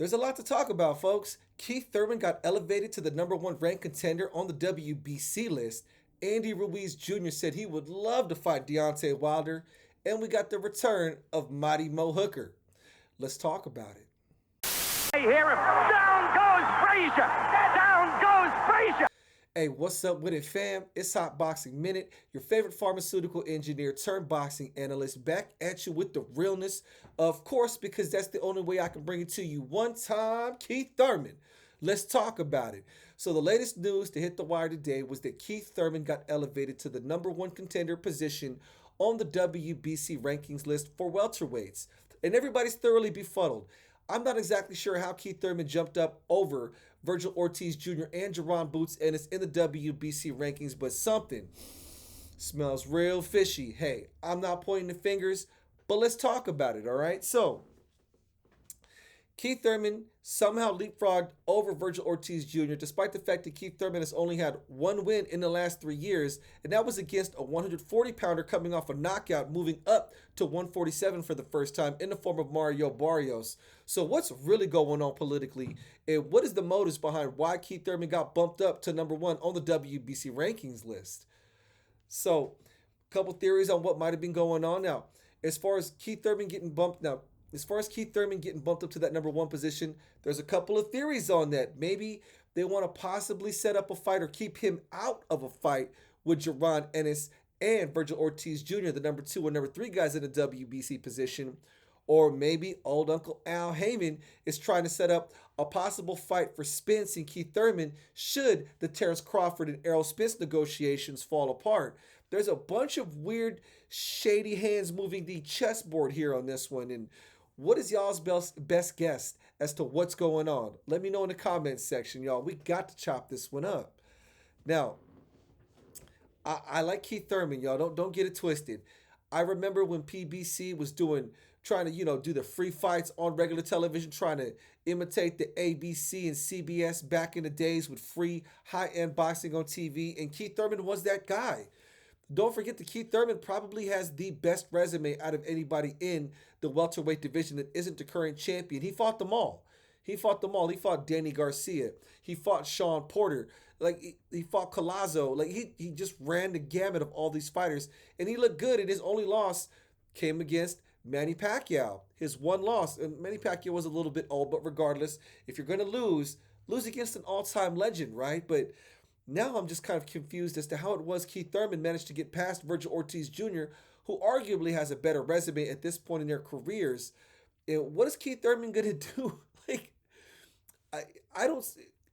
There's a lot to talk about, folks. Keith Thurman got elevated to the number one ranked contender on the WBC list. Andy Ruiz Jr. said he would love to fight Deontay Wilder. And we got the return of Mighty Mo Hooker. Let's talk about it. Hear him. Down goes Frazier. Down goes Frazier. Hey, what's up with it, fam? It's Hot Boxing Minute, your favorite pharmaceutical engineer turned boxing analyst, back at you with the realness, of course, because that's the only way I can bring it to you. One time, Keith Thurman. Let's talk about it. So the latest news to hit the wire today was that Keith Thurman got elevated to the number one contender position on the WBC rankings list for welterweights. And everybody's thoroughly befuddled. I'm not exactly sure how Keith Thurman jumped up over Virgil Ortiz Jr. and Jaron Boots Ennis in the WBC rankings, but something smells real fishy. Hey, I'm not pointing the fingers, but let's talk about it, all right? So, Keith Thurman somehow leapfrogged over Virgil Ortiz Jr. despite the fact that Keith Thurman has only had one win in the last 3 years, and that was against a 140-pounder coming off a knockout, moving up to 147 for the first time in the form of Mario Barrios. So what's really going on politically, and what is the motives behind why Keith Thurman got bumped up to number one on the WBC rankings list? So, a couple theories on what might have been going on. Now, as far as Keith Thurman getting bumped up to that number one position, there's a couple of theories on that. Maybe they want to possibly set up a fight or keep him out of a fight with Jaron Ennis and Virgil Ortiz Jr., the number two and number three guys in the WBC position. Or maybe old Uncle Al Heyman is trying to set up a possible fight for Spence and Keith Thurman should the Terrence Crawford and Errol Spence negotiations fall apart. There's a bunch of weird, shady hands moving the chessboard here on this one. And what is y'all's best guess as to what's going on? Let me know in the comments section, y'all. We got to chop this one up. Now, I like Keith Thurman, y'all. Don't get it twisted. I remember when PBC was trying to, do the free fights on regular television, trying to imitate the ABC and CBS back in the days with free high-end boxing on TV, and Keith Thurman was that guy. Don't forget that Keith Thurman probably has the best resume out of anybody in the welterweight division that isn't the current champion. He fought them all. He fought Danny Garcia. He fought Sean Porter. He fought Collazo. He just ran the gamut of all these fighters, and he looked good. And his only loss came against Manny Pacquiao. His one loss, and Manny Pacquiao was a little bit old, but regardless, if you're going to lose against an all-time legend, right? But now I'm just kind of confused as to how it was Keith Thurman managed to get past Virgil Ortiz Jr., who arguably has a better resume at this point in their careers. And what is Keith Thurman going to do? I don't.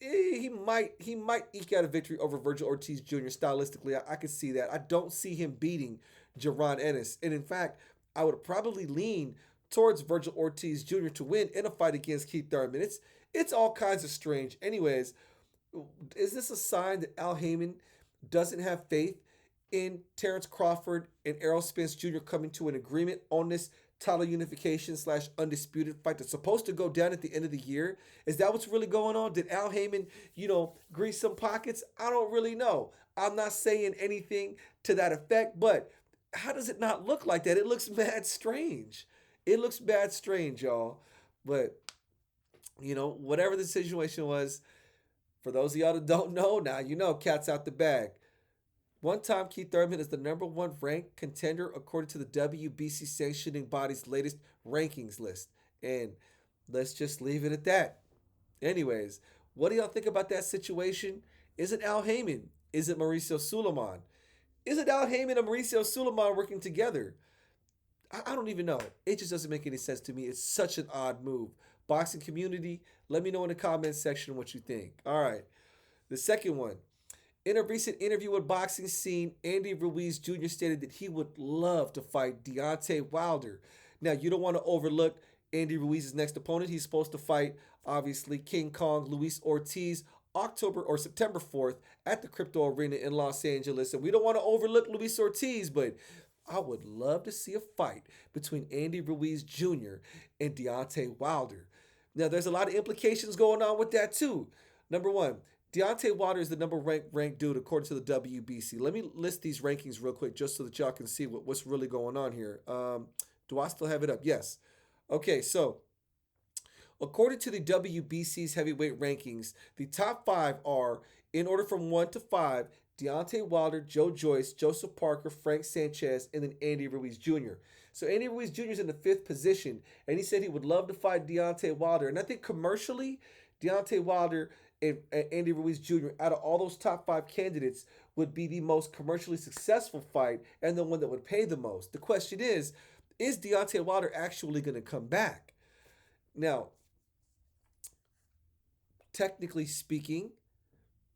He might eke out a victory over Virgil Ortiz Jr. stylistically. I could see that. I don't see him beating Jaron Ennis, and in fact, I would probably lean towards Virgil Ortiz Jr. to win in a fight against Keith Thurman. It's all kinds of strange. Anyways, is this a sign that Al Heyman doesn't have faith in Terrence Crawford and Errol Spence Jr. coming to an agreement on this title unification / undisputed fight that's supposed to go down at the end of the year? Is that what's really going on? Did Al Heyman, grease some pockets? I don't really know. I'm not saying anything to that effect, but how does it not look like that? It looks mad strange. It looks mad strange, y'all. But, whatever the situation was, for those of y'all that don't know, now cat's out the bag. One time, Keith Thurman is the number one ranked contender according to the WBC sanctioning body's latest rankings list. And let's just leave it at that. Anyways, what do y'all think about that situation? Is it Al Heyman? Is it Mauricio Sulaiman? Is it Al Heyman and Mauricio Sulaiman working together? I don't even know. It just doesn't make any sense to me. It's such an odd move. Boxing community, let me know in the comments section what you think. All right. The second one. In a recent interview with Boxing Scene, Andy Ruiz Jr. stated that he would love to fight Deontay Wilder. Now, you don't want to overlook Andy Ruiz's next opponent. He's supposed to fight, obviously, King Kong Luis Ortiz September 4th at the Crypto Arena in Los Angeles. And we don't want to overlook Luis Ortiz, but I would love to see a fight between Andy Ruiz Jr. and Deontay Wilder. Now, there's a lot of implications going on with that, too. Number one, Deontay Wilder is the number ranked dude according to the WBC. Let me list these rankings real quick just so that y'all can see what's really going on here. Do I still have it up? Yes. Okay, so According to the WBC's heavyweight rankings, the top five are, in order from 1 to 5, Deontay Wilder, Joe Joyce, Joseph Parker, Frank Sanchez, and then Andy Ruiz Jr. So Andy Ruiz Jr. is in the 5th position, and he said he would love to fight Deontay Wilder. And I think commercially, Deontay Wilder and Andy Ruiz Jr., out of all those top 5 candidates, would be the most commercially successful fight and the one that would pay the most. The question is Deontay Wilder actually going to come back? Now, technically speaking,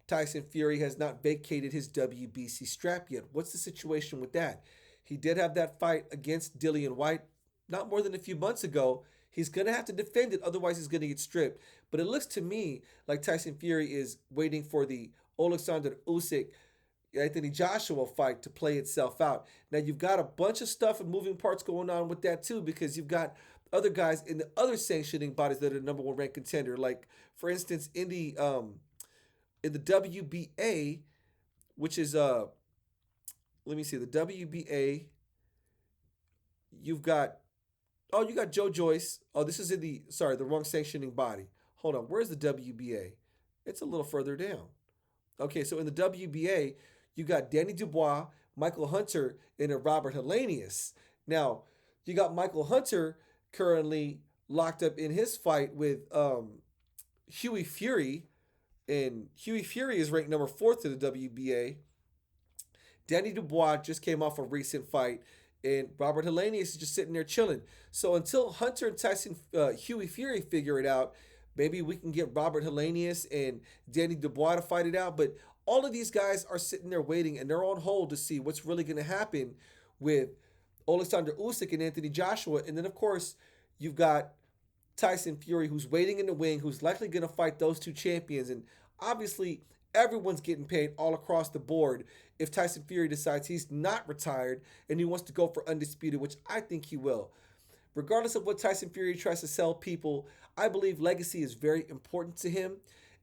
Tyson Fury has not vacated his WBC strap yet. What's the situation with that? He did have that fight against Dillian Whyte not more than a few months ago. He's going to have to defend it, otherwise he's going to get stripped. But it looks to me like Tyson Fury is waiting for the Alexander Usyk Anthony Joshua fight to play itself out. Now you've got a bunch of stuff and moving parts going on with that too, because you've got other guys in the other sanctioning bodies that are the number one ranked contender. Like for instance, in the WBA, which is let me see, the WBA, you've got you got Joe Joyce. Oh, this is in the wrong sanctioning body. Hold on, where's the WBA? It's a little further down. Okay, so in the WBA, you got Danny Dubois, Michael Hunter, and Robert Helenius. Now, you got Michael Hunter currently locked up in his fight with Hughie Fury, and Hughie Fury is ranked number 4th in the WBA. Danny Dubois just came off a recent fight, and Robert Helenius is just sitting there chilling. So until Hunter and Hughie Fury figure it out, maybe we can get Robert Helenius and Danny Dubois to fight it out. But all of these guys are sitting there waiting, and they're on hold to see what's really going to happen with Alexander Usyk and Anthony Joshua. And then, of course, you've got Tyson Fury, who's waiting in the wing, who's likely going to fight those two champions. And obviously, everyone's getting paid all across the board if Tyson Fury decides he's not retired and he wants to go for undisputed, which I think he will. Regardless of what Tyson Fury tries to sell people, I believe legacy is very important to him.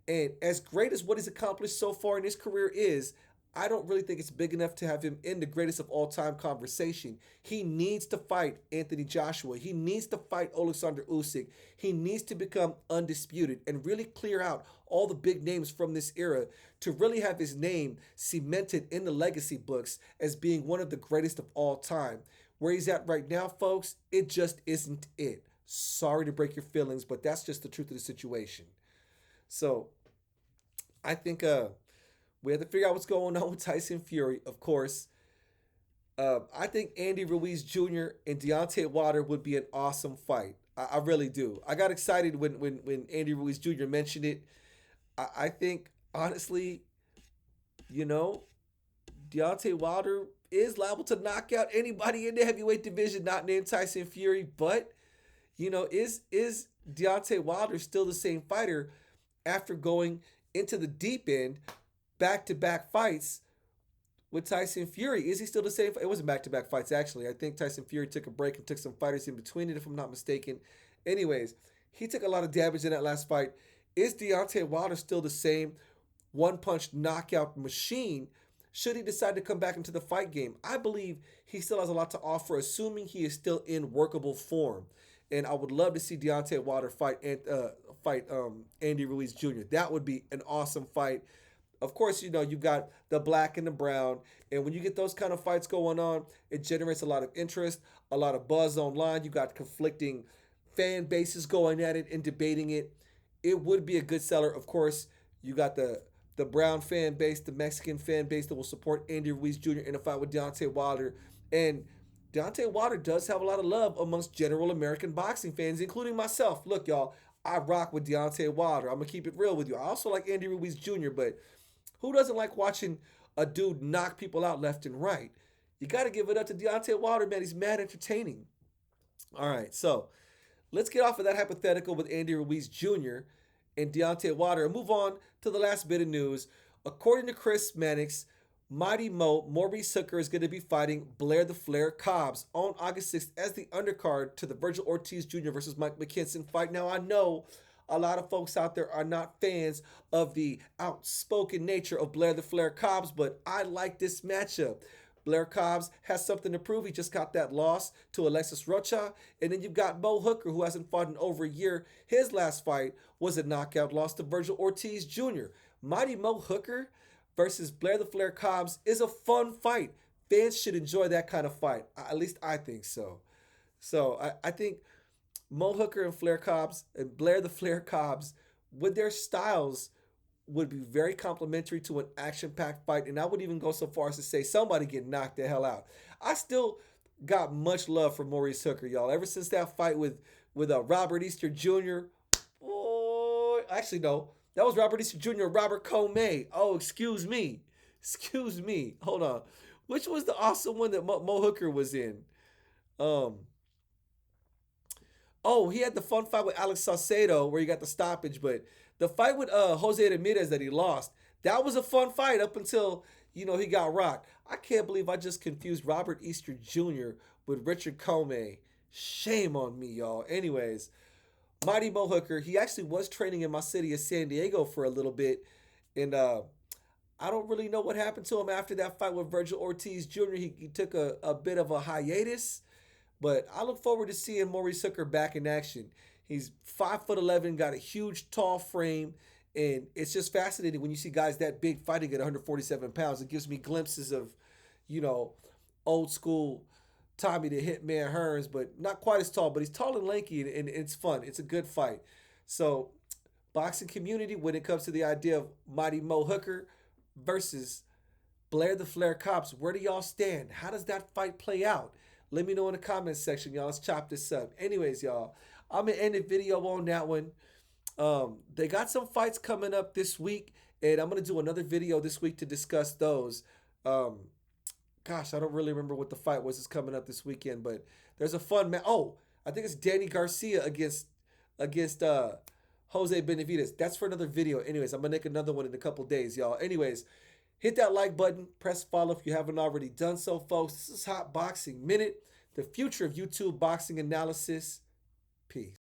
And as great as what he's accomplished so far in his career is, I don't really think it's big enough to have him in the greatest of all time conversation. He needs to fight Anthony Joshua. He needs to fight Alexander Usyk. He needs to become undisputed and really clear out all the big names from this era to really have his name cemented in the legacy books as being one of the greatest of all time. Where he's at right now, folks, it just isn't it. Sorry to break your feelings, but that's just the truth of the situation. So, I think we have to figure out what's going on with Tyson Fury, of course. I think Andy Ruiz Jr. and Deontay Wilder would be an awesome fight. I really do. I got excited when Andy Ruiz Jr. mentioned it. I think, honestly, Deontay Wilder is liable to knock out anybody in the heavyweight division not named Tyson Fury. But, is Deontay Wilder still the same fighter after going into the deep end, back-to-back fights with Tyson Fury? Is he still the same? It wasn't back-to-back fights, actually. I think Tyson Fury took a break and took some fighters in between it, if I'm not mistaken. Anyways, he took a lot of damage in that last fight. Is Deontay Wilder still the same one-punch knockout machine should he decide to come back into the fight game? I believe he still has a lot to offer, assuming he is still in workable form. And I would love to see Deontay Wilder fight Andy Ruiz Jr. That would be an awesome fight. Of course, you've got the black and the brown. And when you get those kind of fights going on, it generates a lot of interest, a lot of buzz online. You got conflicting fan bases going at it and debating it. It would be a good seller. Of course, you got the brown fan base, the Mexican fan base that will support Andy Ruiz Jr. in a fight with Deontay Wilder. And Deontay Wilder does have a lot of love amongst general American boxing fans, including myself. Look, y'all, I rock with Deontay Wilder. I'm going to keep it real with you. I also like Andy Ruiz Jr., but who doesn't like watching a dude knock people out left and right? You got to give it up to Deontay Wilder, man. He's mad entertaining. All right, so let's get off of that hypothetical with Andy Ruiz Jr. and Deontay Wilder and move on to the last bit of news. According to Chris Mannix, Mighty Maurice Hooker is going to be fighting Blair The Flair Cobbs on August 6th as the undercard to the Virgil Ortiz Jr. versus Mike McKinson fight. Now, I know a lot of folks out there are not fans of the outspoken nature of Blair The Flair Cobbs, but I like this matchup Blair Cobbs has something to prove. He just got that loss to Alexis Rocha. And then you've got Mo Hooker, who hasn't fought in over a year. His last fight was a knockout loss to Virgil Ortiz Jr. Mighty Mo Hooker versus Blair the Flair Cobbs is a fun fight. Fans should enjoy that kind of fight. At least I think so. I think Mo Hooker and Flair Cobbs and Blair the Flair Cobbs, with their styles, would be very complimentary to an action-packed fight. And I would even go so far as to say somebody get knocked the hell out. I still got much love for Maurice Hooker, y'all. Ever since that fight with Robert Easter Jr. Oh, actually, no. That was Robert Easter Jr. Robert Comey. Oh, excuse me. Excuse me. Hold on. Which was the awesome one that Mo Hooker was in? Oh, he had the fun fight with Alex Saucedo where he got the stoppage, but the fight with Jose Ramirez that he lost, that was a fun fight up until, he got rocked. I can't believe I just confused Robert Easter Jr. with Richard Comey. Shame on me, y'all. Anyways, Mighty Mo Hooker, he actually was training in my city of San Diego for a little bit, and I don't really know what happened to him after that fight with Virgil Ortiz Jr. He took a bit of a hiatus, but I look forward to seeing Maurice Hooker back in action. He's 5'11", got a huge, tall frame, and it's just fascinating when you see guys that big fighting at 147 pounds. It gives me glimpses of, old school Tommy the Hitman Hearns, but not quite as tall, but he's tall and lanky, and it's fun. It's a good fight. So, boxing community, when it comes to the idea of Mighty Mo Hooker versus Blair the Flair Cobbs, where do y'all stand? How does that fight play out? Let me know in the comments section, y'all. Let's chop this up. Anyways, y'all, I'm going to end the video on that one. They got some fights coming up this week, and I'm going to do another video this week to discuss those. Gosh, I don't really remember what the fight was that's coming up this weekend, but there's a fun match. Oh, I think it's Danny Garcia against Jose Benavidez. That's for another video. Anyways, I'm going to make another one in a couple days, y'all. Anyways, hit that like button. Press follow if you haven't already done so, folks. This is Hot Boxing Minute, the future of YouTube boxing analysis. Peace.